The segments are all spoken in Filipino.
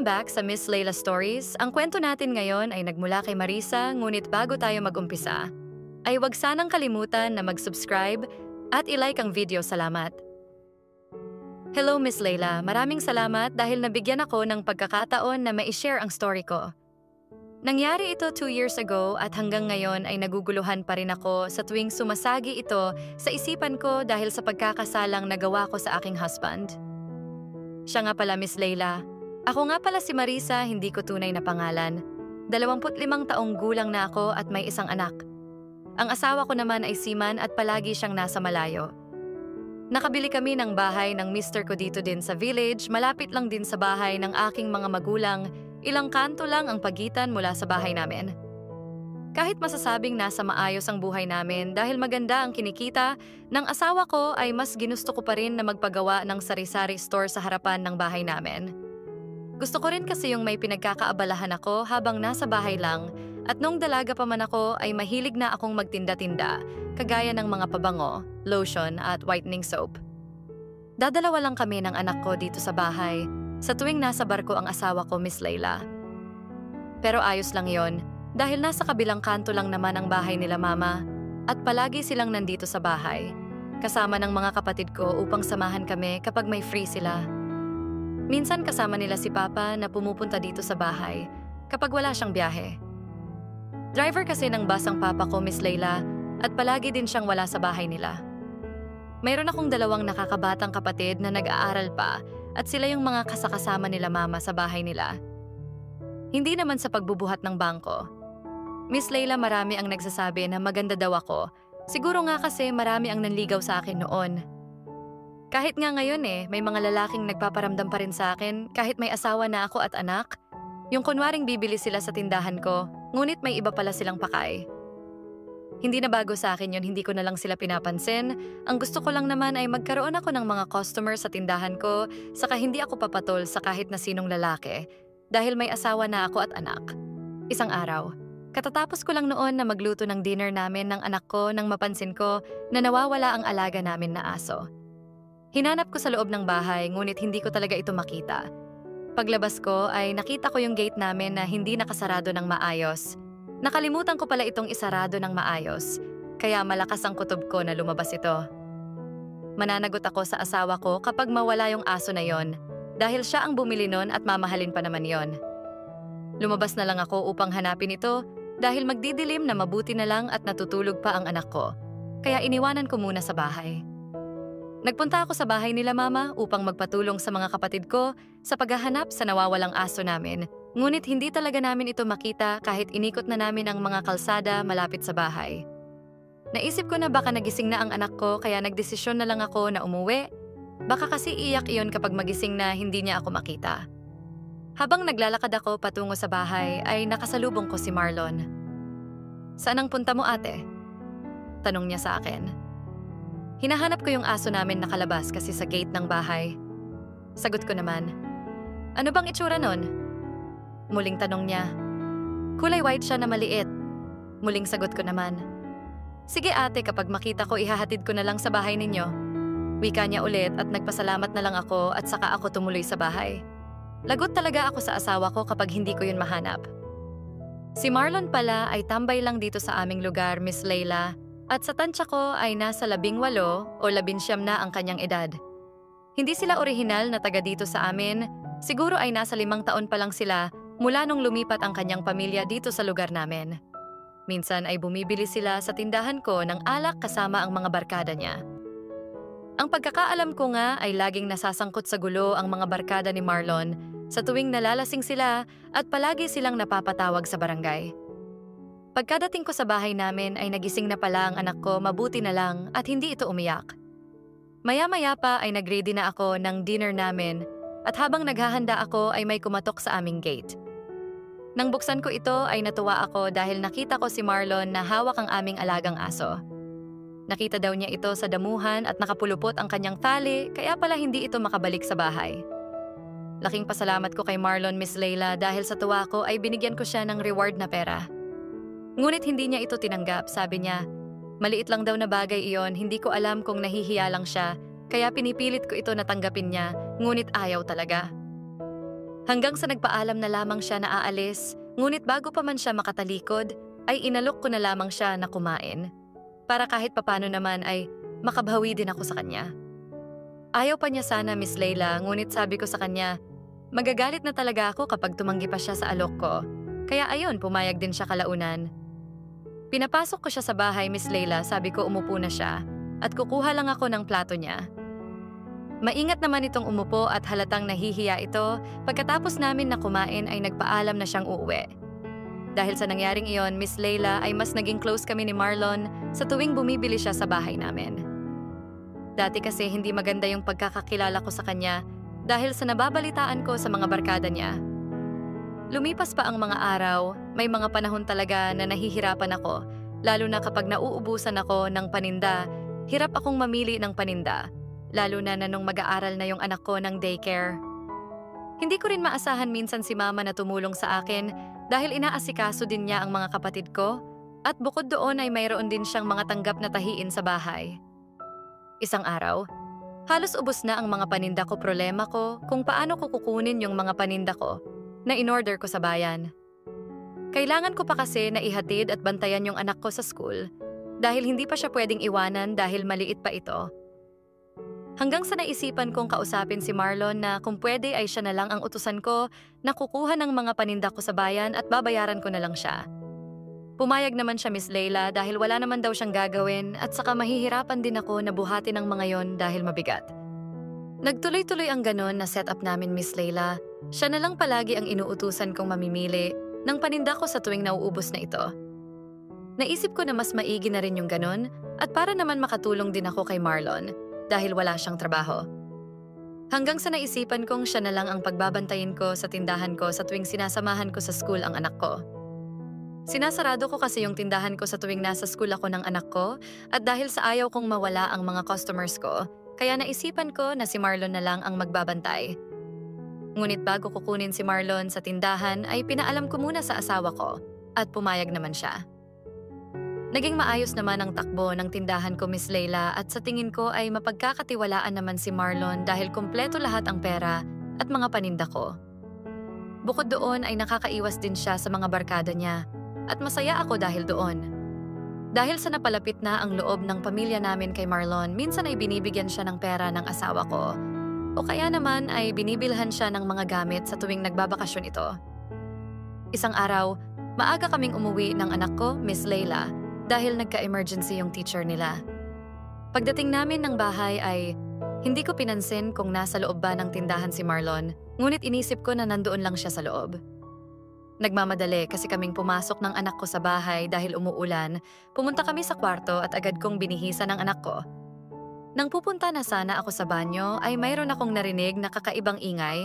back sa Miss Layla Stories. Ang kwento natin ngayon ay nagmula kay Marisa, ngunit bago tayo mag-umpisa, ay huwag sanang kalimutan na mag-subscribe at i-like ang video. Salamat. Hello Miss Layla, maraming salamat dahil nabigyan ako ng pagkakataon na ma-share ang story ko. Nangyari ito 2 years ago at hanggang ngayon ay naguguluhan pa rin ako sa tuwing sumasagi ito sa isipan ko dahil sa pagkakasalang nagawa ko sa aking husband. Siya nga pala Miss Layla. Ako nga pala si Marisa, hindi ko tunay na pangalan. 25 taong gulang na ako at may isang anak. Ang asawa ko naman ay seaman at palagi siyang nasa malayo. Nakabili kami ng bahay ng mister ko dito din sa village, malapit lang din sa bahay ng aking mga magulang, ilang kanto lang ang pagitan mula sa bahay namin. Kahit masasabing nasa maayos ang buhay namin dahil maganda ang kinikita, ng asawa ko ay mas ginusto ko pa rin na magpagawa ng sari-sari store sa harapan ng bahay namin. Gusto ko rin kasi yung may pinagkakaabalahan ako habang nasa bahay lang at nung dalaga pa man ako ay mahilig na akong magtinda-tinda, kagaya ng mga pabango, lotion at whitening soap. Dadalawa lang kami ng anak ko dito sa bahay sa tuwing nasa barko ang asawa ko, Miss Layla. Pero ayos lang yon dahil nasa kabilang kanto lang naman ang bahay nila mama at palagi silang nandito sa bahay, kasama ng mga kapatid ko upang samahan kami kapag may free sila. Minsan kasama nila si Papa na pumupunta dito sa bahay kapag wala siyang biyahe. Driver kasi ng bus ang Papa ko, Miss Layla, at palagi din siyang wala sa bahay nila. Mayroon akong 2 nakakabatang kapatid na nag-aaral pa at sila yung mga kasakasama nila mama sa bahay nila. Hindi naman sa pagbubuhat ng bangko. Miss Layla, marami ang nagsasabi na maganda daw ako. Siguro nga kasi marami ang nanligaw sa akin noon. Kahit nga ngayon may mga lalaking nagpaparamdam pa rin sa akin kahit may asawa na ako at anak. Yung kunwaring bibili sila sa tindahan ko, ngunit may iba pala silang pakay. Hindi na bago sa akin yun, hindi ko na lang sila pinapansin. Ang gusto ko lang naman ay magkaroon ako ng mga customers sa tindahan ko, saka hindi ako papatol sa kahit na sinong lalaki, dahil may asawa na ako at anak. Isang araw, katatapos ko lang noon na magluto ng dinner namin ng anak ko nang mapansin ko na nawawala ang alaga namin na aso. Hinanap ko sa loob ng bahay, ngunit hindi ko talaga ito makita. Paglabas ko ay nakita ko yung gate namin na hindi nakasarado ng maayos. Nakalimutan ko pala itong isarado ng maayos, kaya malakas ang kutob ko na lumabas ito. Mananagot ako sa asawa ko kapag mawala yung aso na yon, dahil siya ang bumili nun at mamahalin pa naman yon. Lumabas na lang ako upang hanapin ito dahil magdidilim na mabuti na lang at natutulog pa ang anak ko, kaya iniwanan ko muna sa bahay. Nagpunta ako sa bahay nila mama upang magpatulong sa mga kapatid ko sa paghahanap sa nawawalang aso namin, ngunit hindi talaga namin ito makita kahit inikot na namin ang mga kalsada malapit sa bahay. Naisip ko na baka nagising na ang anak ko kaya nagdesisyon na lang ako na umuwi. Baka kasi iyak iyon kapag magising na hindi niya ako makita. Habang naglalakad ako patungo sa bahay ay nakasalubong ko si Marlon. "Saan ang punta mo, ate?" tanong niya sa akin. Hinahanap ko yung aso namin nakalabas kasi sa gate ng bahay. Sagot ko naman, "Ano bang itsura nun?" Muling tanong niya. "Kulay white siya na maliit." Muling sagot ko naman. "Sige ate, kapag makita ko ihahatid ko na lang sa bahay ninyo." Wika niya ulit at nagpasalamat na lang ako at saka ako tumuloy sa bahay. Lagot talaga ako sa asawa ko kapag hindi ko yun mahanap. Si Marlon pala ay tambay lang dito sa aming lugar, Miss Layla, at sa tansya ko ay nasa 18 o 19 na ang kanyang edad. Hindi sila orihinal na taga dito sa amin, siguro ay nasa 5 taon pa lang sila mula nung lumipat ang kanyang pamilya dito sa lugar namin. Minsan ay bumibili sila sa tindahan ko ng alak kasama ang mga barkada niya. Ang pagkakaalam ko nga ay laging nasasangkot sa gulo ang mga barkada ni Marlon sa tuwing nalalasing sila at palagi silang napapatawag sa barangay. Pagkadating ko sa bahay namin ay nagising na pala ang anak ko, mabuti na lang at hindi ito umiyak. Maya-maya pa ay nag-ready na ako ng dinner namin at habang naghahanda ako ay may kumatok sa aming gate. Nang buksan ko ito ay natuwa ako dahil nakita ko si Marlon na hawak ang aming alagang aso. Nakita daw niya ito sa damuhan at nakapulupot ang kanyang tali kaya pala hindi ito makabalik sa bahay. Laking pasalamat ko kay Marlon, Miss Layla, dahil sa tuwa ko ay binigyan ko siya ng reward na pera. Ngunit hindi niya ito tinanggap, sabi niya. Maliit lang daw na bagay iyon, hindi ko alam kung nahihiya lang siya, kaya pinipilit ko ito na tanggapin niya, ngunit ayaw talaga. Hanggang sa nagpaalam na lamang siya na aalis, ngunit bago pa man siya makatalikod, ay inalok ko na lamang siya na kumain. Para kahit papano naman ay makabawi din ako sa kanya. Ayaw pa niya sana, Miss Leila, ngunit sabi ko sa kanya, magagalit na talaga ako kapag tumanggi pa siya sa alok ko. Kaya ayun, pumayag din siya kalaunan. Pinapasok ko siya sa bahay, Miss Leila, sabi ko umupo na siya, at kukuha lang ako ng plato niya. Maingat naman itong umupo at halatang nahihiya ito, pagkatapos namin na kumain ay nagpaalam na siyang uuwi. Dahil sa nangyaring iyon, Miss Leila, ay mas naging close kami ni Marlon sa tuwing bumibili siya sa bahay namin. Dati kasi hindi maganda yung pagkakakilala ko sa kanya dahil sa nababalitaan ko sa mga barkada niya. Lumipas pa ang mga araw, may mga panahon talaga na nahihirapan ako, lalo na kapag nauubusan ako ng paninda, hirap akong mamili ng paninda. Lalo na nung mag-aaral na yung anak ko ng daycare. Hindi ko rin maasahan minsan si mama na tumulong sa akin dahil inaasikaso din niya ang mga kapatid ko at bukod doon ay mayroon din siyang mga tanggap na tahiin sa bahay. Isang araw, halos ubos na ang mga paninda ko, problema ko kung paano ko kukunin yung mga paninda ko na in-order ko sa bayan. Kailangan ko pa kasi na ihatid at bantayan yung anak ko sa school dahil hindi pa siya pwedeng iwanan dahil maliit pa ito. Hanggang sa naisipan kong kausapin si Marlon na kung pwede ay siya na lang ang utusan ko na kukuha ng mga paninda ko sa bayan at babayaran ko na lang siya. Pumayag naman siya, Miss Leila, dahil wala naman daw siyang gagawin at saka mahihirapan din ako na buhatin ang mga yon dahil mabigat. Nagtuloy-tuloy ang ganon na setup namin, Miss Leila. Siya na lang palagi ang inuutusan kong mamimili ng paninda ko sa tuwing nauubos na ito. Naisip ko na mas maigi na rin yung ganon at para naman makatulong din ako kay Marlon dahil wala siyang trabaho. Hanggang sa naisipan kong siya na lang ang pagbabantayin ko sa tindahan ko sa tuwing sinasamahan ko sa school ang anak ko. Sinasarado ko kasi yung tindahan ko sa tuwing nasa school ako ng anak ko at dahil sa ayaw kong mawala ang mga customers ko, kaya naisipan ko na si Marlon na lang ang magbabantay. Ngunit bago kukunin si Marlon sa tindahan ay pinaalam ko muna sa asawa ko at pumayag naman siya. Naging maayos naman ang takbo ng tindahan ko, Miss Leila, at sa tingin ko ay mapagkakatiwalaan naman si Marlon dahil kumpleto lahat ang pera at mga paninda ko. Bukod doon ay nakakaiwas din siya sa mga barkada niya at masaya ako dahil doon. Dahil sa napalapit na ang loob ng pamilya namin kay Marlon, minsan ay binibigyan siya ng pera ng asawa ko o kaya naman ay binibilhan siya ng mga gamit sa tuwing nagbabakasyon ito. Isang araw, maaga kaming umuwi ng anak ko, Miss Leila, dahil nagka-emergency yung teacher nila. Pagdating namin ng bahay ay hindi ko pinansin kung nasa loob ba ng tindahan si Marlon, ngunit inisip ko na nandoon lang siya sa loob. Nagmamadali kasi kaming pumasok ng anak ko sa bahay dahil umuulan, pumunta kami sa kwarto at agad kong binihisa ng anak ko. Nang pupunta na sana ako sa banyo ay mayroon akong narinig na kakaibang ingay,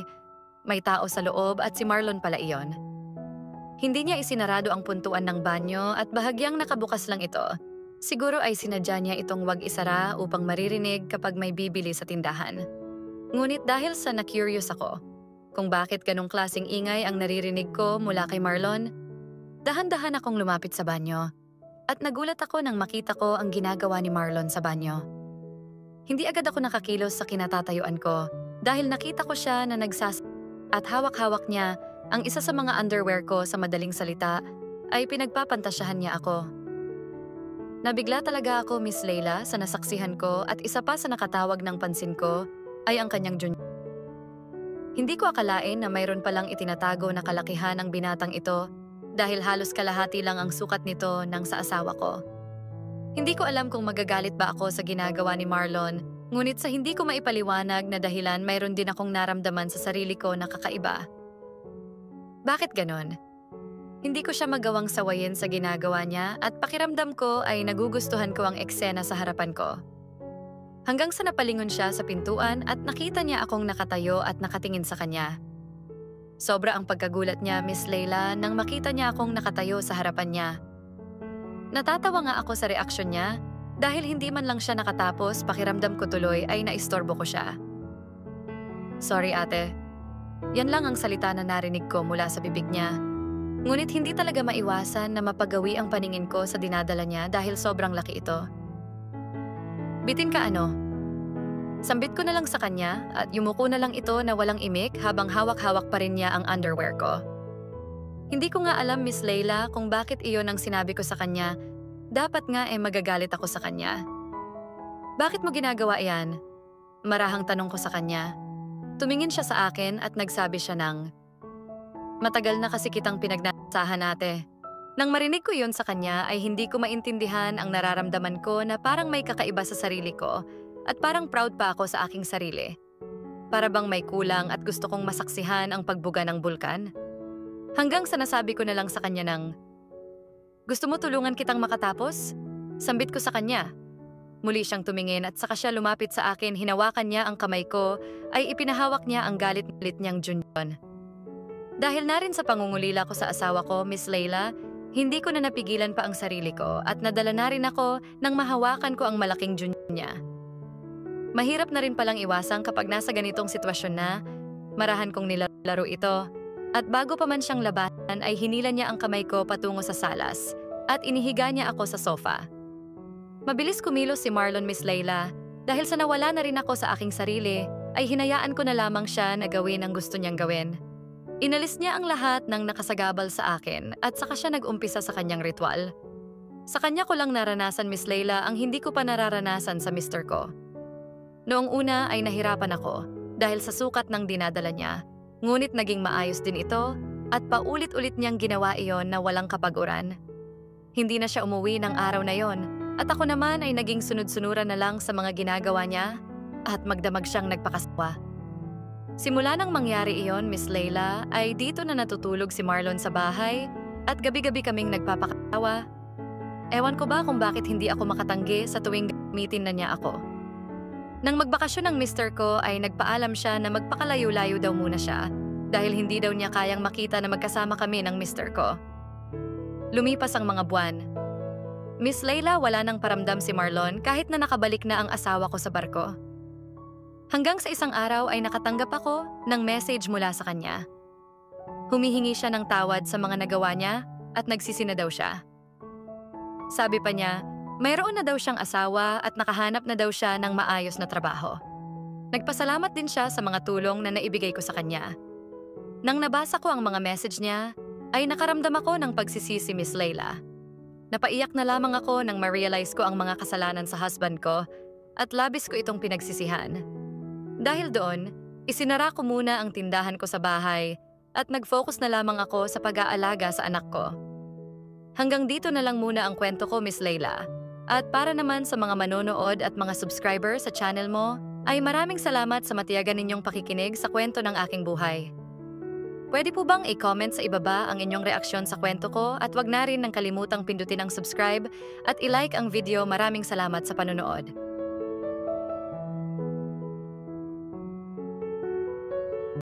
may tao sa loob at si Marlon pala iyon. Hindi niya isinarado ang puntuan ng banyo at bahagyang nakabukas lang ito. Siguro ay sinadya niya itong wag isara upang maririnig kapag may bibili sa tindahan. Ngunit dahil sa na-curious ako kung bakit ganong klaseng ingay ang naririnig ko mula kay Marlon, dahan-dahan akong lumapit sa banyo at nagulat ako nang makita ko ang ginagawa ni Marlon sa banyo. Hindi agad ako nakakilos sa kinatatayuan ko dahil nakita ko siya na at hawak-hawak niya ang isa sa mga underwear ko. Sa madaling salita ay pinagpapantasyahan niya ako. Nabigla talaga ako, Miss Leila, sa nasaksihan ko at isa pa sa nakatawag ng pansin ko ay ang kanyang junior. Hindi ko akalain na mayroon palang itinatago na kalakihan ang binatang ito dahil halos kalahati lang ang sukat nito ng sa asawa ko. Hindi ko alam kung magagalit ba ako sa ginagawa ni Marlon, ngunit sa hindi ko maipaliwanag na dahilan mayroon din akong naramdaman sa sarili ko na kakaiba. Bakit ganon? Hindi ko siya magawang sawayin sa ginagawa niya at pakiramdam ko ay nagugustuhan ko ang eksena sa harapan ko. Hanggang sa napalingon siya sa pintuan at nakita niya akong nakatayo at nakatingin sa kanya. Sobra ang pagkagulat niya, Miss Leila, nang makita niya akong nakatayo sa harapan niya. Natatawa nga ako sa reaksyon niya dahil hindi man lang siya nakatapos, pakiramdam ko tuloy ay naistorbo ko siya. Sorry ate. Yan lang ang salita na narinig ko mula sa bibig niya. Ngunit hindi talaga maiwasan na mapagawi ang paningin ko sa dinadala niya dahil sobrang laki ito. Bitin ka ano? Sambit ko na lang sa kanya at yumuko na lang ito na walang imik habang hawak-hawak pa rin niya ang underwear ko. Hindi ko nga alam, Miss Leila, kung bakit iyon ang sinabi ko sa kanya. Dapat nga magagalit ako sa kanya. Bakit mo ginagawa yan? Marahang tanong ko sa kanya. Tumingin siya sa akin at nagsabi siya ng, matagal na kasi kitang pinagnasahan ate. Nang marinig ko yun sa kanya ay hindi ko maintindihan ang nararamdaman ko na parang may kakaiba sa sarili ko at parang proud pa ako sa aking sarili. Para bang may kulang at gusto kong masaksihan ang pagbuga ng bulkan. Hanggang sa nasabi ko na lang sa kanya ng, gusto mo tulungan kitang makatapos? Sambit ko sa kanya. Muli siyang tumingin at saka siya lumapit sa akin, hinawakan niya ang kamay ko, ay ipinahawak niya ang galit-galit niyang junyon. Dahil na rin sa pangungulila ko sa asawa ko, Miss Leila, hindi ko na napigilan pa ang sarili ko at nadala na rin ako nang mahawakan ko ang malaking junyon niya. Mahirap na rin palang iwasan kapag nasa ganitong sitwasyon na, marahan kong nilalaro ito. At bago pa man siyang labanan ay hinila niya ang kamay ko patungo sa salas at inihiga niya ako sa sofa. Mabilis kumilos si Marlon, Miss Leila. Dahil sa nawala na rin ako sa aking sarili, ay hinayaan ko na lamang siya na gawin ang gusto niyang gawin. Inalis niya ang lahat ng nakasagabal sa akin at saka siya nag-umpisa sa kanyang ritual. Sa kanya ko lang naranasan, Miss Leila, ang hindi ko pa nararanasan sa mister ko. Noong una ay nahirapan ako dahil sa sukat ng dinadala niya, ngunit naging maayos din ito at paulit-ulit niyang ginawa iyon na walang kapaguran. Hindi na siya umuwi ng araw na yon at ako naman ay naging sunod-sunuran na lang sa mga ginagawa niya at magdamag siyang nagpakasawa. Simula nang mangyari iyon, Miss Leila, ay dito na natutulog si Marlon sa bahay at gabi-gabi kaming nagpapakatawa. Ewan ko ba kung bakit hindi ako makatanggi sa tuwing gamitin na niya ako. Nang magbakasyon ng mister ko ay nagpaalam siya na magpakalayo-layo daw muna siya dahil hindi daw niya kayang makita na magkasama kami ng mister ko. Lumipas ang mga buwan. Miss Leila, wala nang paramdam si Marlon kahit na nakabalik na ang asawa ko sa barko. Hanggang sa isang araw ay nakatanggap ako ng message mula sa kanya. Humihingi siya ng tawad sa mga nagawa niya at nagsisi na daw siya. Sabi pa niya, mayroon na daw siyang asawa at nakahanap na daw siya ng maayos na trabaho. Nagpasalamat din siya sa mga tulong na naibigay ko sa kanya. Nang nabasa ko ang mga message niya, ay nakaramdam ako ng pagsisisi, Miss Leila. Napaiyak na lamang ako nang ma-realize ko ang mga kasalanan sa husband ko at labis ko itong pinagsisihan. Dahil doon, isinara ko muna ang tindahan ko sa bahay at nag-focus na lamang ako sa pag-aalaga sa anak ko. Hanggang dito na lang muna ang kwento ko, Miss Leila. At para naman sa mga manonood at mga subscriber sa channel mo, ay maraming salamat sa matiyagan ninyong pakikinig sa kwento ng aking buhay. Pwede po bang i-comment sa ibaba ang inyong reaksyon sa kwento ko at wag na rin nang kalimutang pindutin ang subscribe at i-like ang video. Maraming salamat sa panonood.